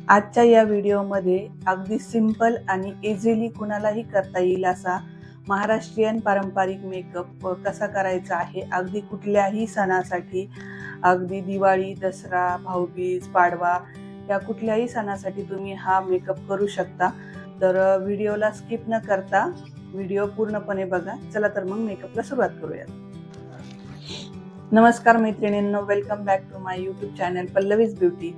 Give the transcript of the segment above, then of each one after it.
आजच्या या व्हिडिओमध्ये अगदी सिंपल आणि इझिली कुणालाही करता येईल असा महाराष्ट्रीयन पारंपरिक मेकअप कसा करायचा आहे. अगदी कुठल्याही सणासाठी, अगदी दिवाळी, दसरा, भाऊबीज, पाडवा या कुठल्याही सणासाठी तुम्ही हा मेकअप करू शकता. तर व्हिडिओला स्किप न करता व्हिडिओ पूर्णपणे बघा. चला तर मग मेकअपला सुरुवात करूया. नमस्कार मैत्रिणींनो, welcome back to my YouTube channel Pallavi's beauty.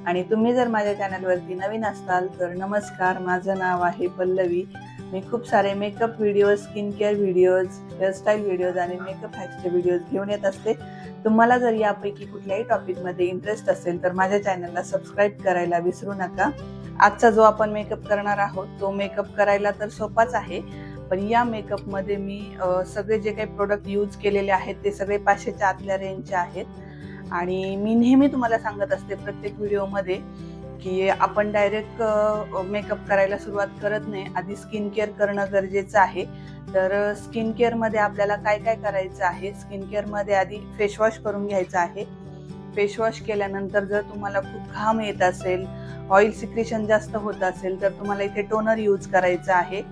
आणि तुम्ही जर माझ्या चॅनलवरती नवीन असाल तर नमस्कार, माझं नाव आहे पल्लवी. मी खूप सारे makeup videos, skin care videos, hairstyle videos आणि मेकअप हॅक्सचे व्हिडिओज घेऊन येत असते. तुम्हाला जर यापैकी कुठल्याही टॉपिकमध्ये इंटरेस्ट असेल तर माझ्या चॅनलला सबस्क्राईब करायला विसरू नका. आजचा जो आपण मेकअप करणार आहोत तो मेकअप करायला तर सोपाच आहे, पण या मेकअपमध्ये मी सगळे जे काही प्रोडक्ट यूज केलेले आहेत ते सगळे 500च्या आतल्या रेंजचे आहेत. आणि मी नेहमी तुम्हाला सांगत असते प्रत्येक व्हिडिओमध्ये की आपण डायरेक्ट मेकअप करायला सुरुवात करत नाही, आधी स्किन केअर करणं गरजेचं आहे. तर स्किन केअरमध्ये आपल्याला काय काय करायचं आहे, स्किन केअरमध्ये आधी फेसवॉश करून घ्यायचं आहे. फेसवॉश केल्यानंतर जर तुम्हाला खूप घाम येत असेल, ऑइल सिक्रेशन जास्त होत असेल तर तुम्हाला इथे टोनर यूज करायचं आहे.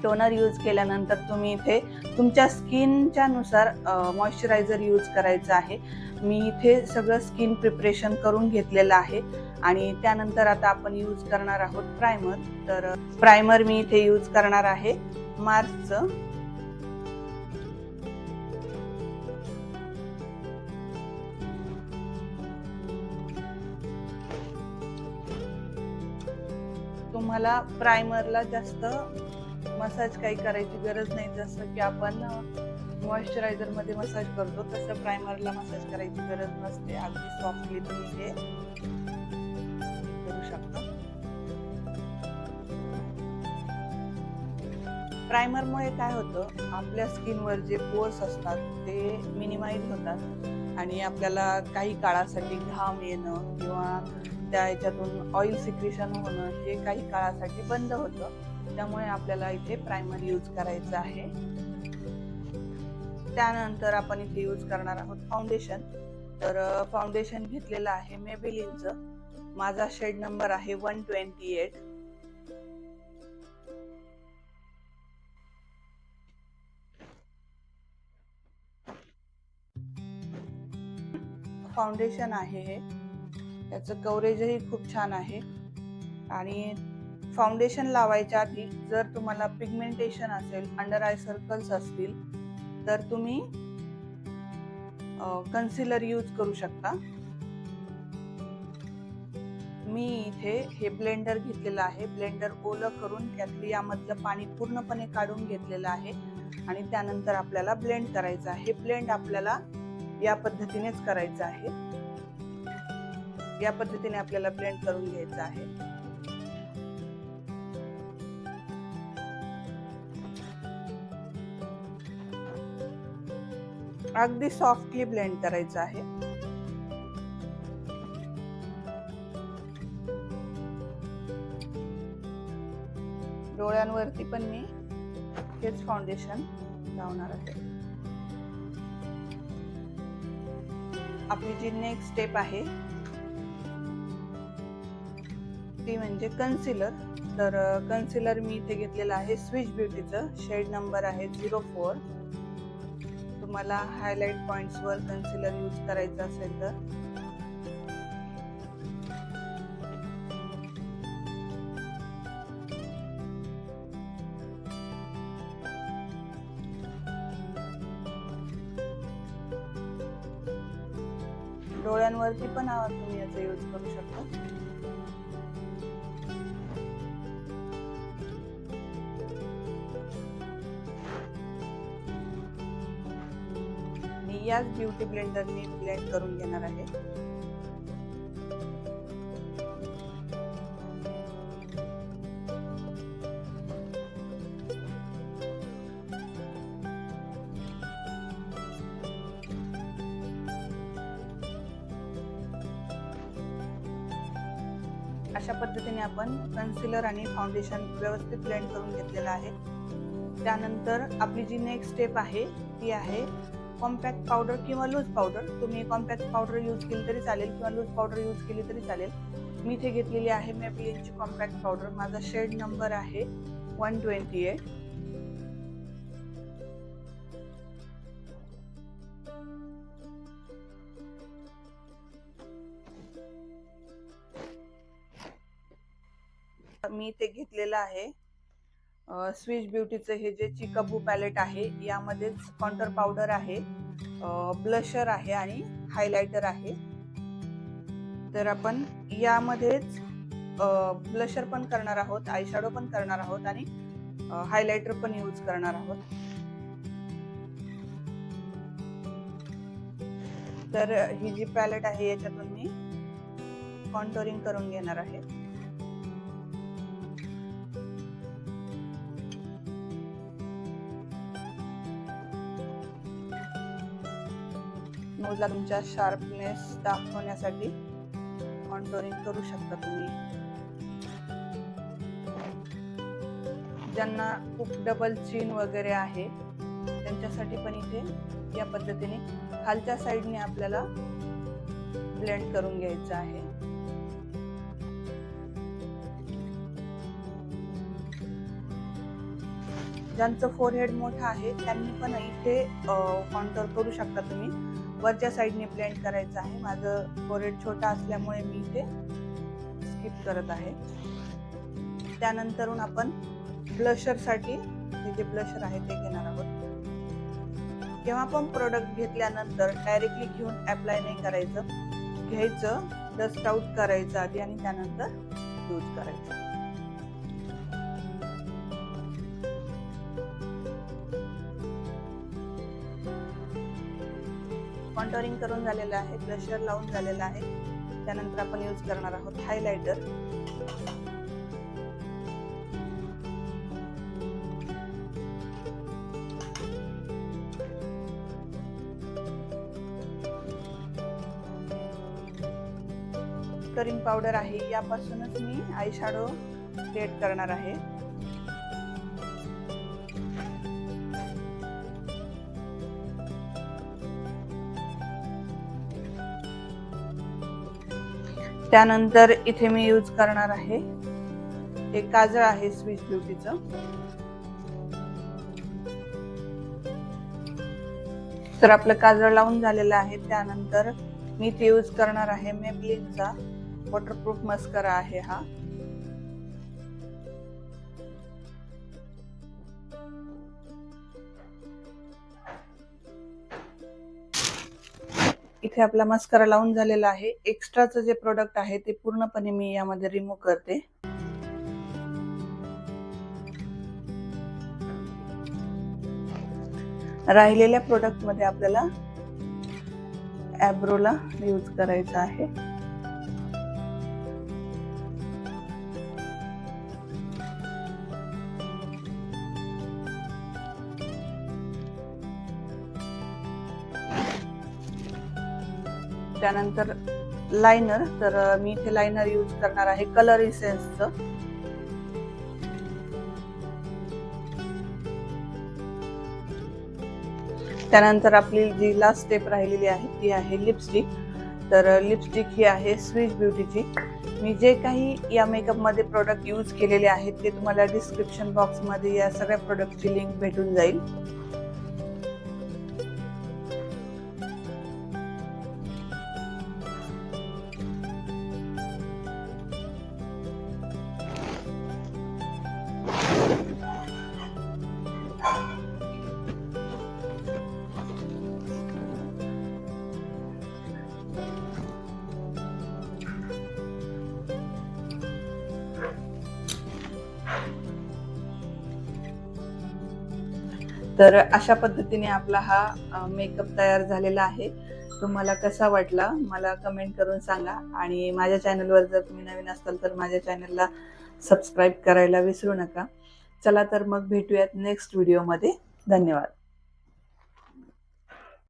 टोनर यूज केल्यानंतर तुम्ही इथे तुमच्या स्किनच्या नुसार मॉइश्चरायझर यूज करायचं आहे. मी इथे सगळं स्किन प्रिपरेशन करून घेतलेलं आहे. आणि त्यानंतर आता आपण यूज करणार आहोत प्रायमर. तर प्रायमर मी इथे यूज करणार आहे मार्सचं. तुम्हाला प्रायमरला जास्त मसाज काही करायची गरज नाही. जसं की आपण मॉइश्चरायझर मध्ये मसाज करतो तसं प्रायमरला मसाज करायची गरज नसते. अगदी सॉफ्टली तुम्ही हे करू शकता. प्रायमरमुळे काय होतं, आपल्या स्किनवर जे पोर्स असतात ते मिनिमाइज होतात आणि आपल्याला काही काळासाठी घाम येणं किंवा त्या ह्याच्यातून ऑइल सिक्रेशन होणं हे काही काळासाठी बंद होतं. त्यामुळे आपल्याला इथे प्रायमर यूज करायचं आहे. त्यानंतर आपण इथे यूज करणार आहोत फाउंडेशन. तर फाउंडेशन घेतलेलं आहे मेबेलिनचं. माझा शेड नंबर आहे 128. फाउंडेशन आहे हे, त्याचं कव्हरेजही खूप छान आहे. आणि फाउंडेशन लावायच्या आधी जर तुम्हाला पिगमेंटेशन असेल, अंडर आय सर्कल्स असतील तर तुम्ही कन्सिलर यूज करू शकता. मी इथे हे ब्लेंडर घेतलेलं आहे. ब्लेंडर ओलं करून त्यातलं यामधलं पाणी पूर्णपणे काढून घेतलेलं आहे आणि त्यानंतर आपल्याला ब्लेंड करायचं आहे. ब्लेंड आपल्याला या पद्धतीनेच करायचं आहे. या पद्धतीने आपल्याला ब्लेंड करून घ्यायचं आहे. अगदी सॉफ्टली ब्लेंड करायचं आहे. डोळ्यांवरती पण मी हेच फाउंडेशन लावणार आहे. आपली जी नेक्स्ट स्टेप आहे ती म्हणजे कन्सिलर. तर कन्सिलर मी इथे घेतलेलं आहे स्विच ब्युटीचं. शेड नंबर आहे 04. तुम्हाला highlight points were concealer use करायचं असेल तर डोळ्यांवरती पण तुम्ही याचा यूज करू शकता. मी याच ब्युटी ब्लेंडरने ब्लेंड करून घेणार आहे. अशा पद्धतीने आपण कन्सिलर आणि फाउंडेशन व्यवस्थित ब्लेंड करून घेतलेलं आहे. त्यानंतर आपली जी नेक्स्ट स्टेप आहे ती आहे कॉम्पॅक्ट पावडर किंवा लूज पावडर, तुम्ही कॉम्पॅक्ट पावडर यूज केली तरी चालेल किंवा लूज पावडर यूज केली तरी चालेल. मी इथे घेतलेली आहे मेबलिनची कॉम्पॅक्ट पावडर. माझा शेड नंबर आहे 128. मी इथे घेतलेलं आहे स्विच ब्युटीचं हे जे चिकाबू पॅलेट आहे. यामध्येच कॉन्टूर पावडर आहे, ब्लशर आहे आणि हायलायटर आहे. तर आपण यामध्येच ब्लशर पण करणार आहोत, आय शॅडो पण करणार आहोत आणि हायलायटर पण यूज करणार आहोत. तर ही जी पॅलेट आहे याच्यातून मी कॉन्टोरिंग करून घेणार आहे. नोजला तुमच्या शार्पनेस दाखवण्यासाठी कॉन्टोरिंग करू शकता तुम्ही. ज्यांना खूप डबल चीन वगैरे आहे त्यांच्यासाठी पण इथे या पद्धतीने खालच्या साईडने आपल्याला ब्लेंड करून घ्यायचं आहे. ज्यांचं फोरहेड मोठं आहे त्यांनी पण इथे कॉन्टूर करू शकता तुम्ही. वरच्या साईडने ब्लेंड करायचं आहे. माझं फोरहेड छोटा असल्यामुळे मी इथे स्किप करत आहे. त्यानंतरून आपण ब्लशर साठी हे जे ब्लशर आहे ते घेणार आहोत. जेव्हा आपण प्रोडक्ट घेतल्यानंतर डायरेक्टली घेऊन अप्लाय नाही करायचं, घ्यायचं, डस्ट आउट करायचं आधी आणि त्यानंतर यूज करायचं. कॉन्टोरिंग करून झालेलं आहे, ब्लशर लावून झालेलं आहे. त्यानंतर आपण यूज करणार आहोत हायलायटर. करिंग पावडर आहे, यापासूनच मी आय शॅडो क्रिएट करणार आहे. त्यानंतर इथे मी यूज करणार आहे हे काजळ आहे स्विच ब्युटीचं. तर आपलं काजळ लावून झालेलं आहे. त्यानंतर मी इथे यूज करणार आहे मेबलिनचा वॉटरप्रूफ मस्करा आहे हा. इथे आपला मस्करा लावून झालेला आहे. एक्स्ट्राचं जे प्रोडक्ट आहे ते पूर्णपणे मी यामध्ये रिमूव्ह करते. राहिलेल्या प्रोडक्ट मध्ये आपल्याला ॲब्रोला यूज करायचा आहे. त्यानंतर लायनर, तर मी इथे लायनर यूज करणार आहे कलर इसेन्सचं. त्यानंतर आपली जी लास्ट स्टेप राहिलेली आहे ती आहे लिपस्टिक. तर लिपस्टिक ही आहे स्विच ब्युटीची. मी जे काही या मेकअप मध्ये प्रोडक्ट यूज केलेले आहेत ते तुम्हाला डिस्क्रिप्शन बॉक्स मध्ये या सगळ्या प्रोडक्टची लिंक भेटून जाईल. तर अशा पद्धतीने आपला हा मेकअप तयार झालेला आहे. तुम्हाला कसा वाटला मला कमेंट करून सांगा. आणि माझ्या चॅनलवर जर तुम्ही नवीन असाल तर माझ्या चॅनलला सबस्क्राईब करायला विसरू नका. चला तर मग भेटूयात नेक्स्ट व्हिडिओमध्ये. धन्यवाद.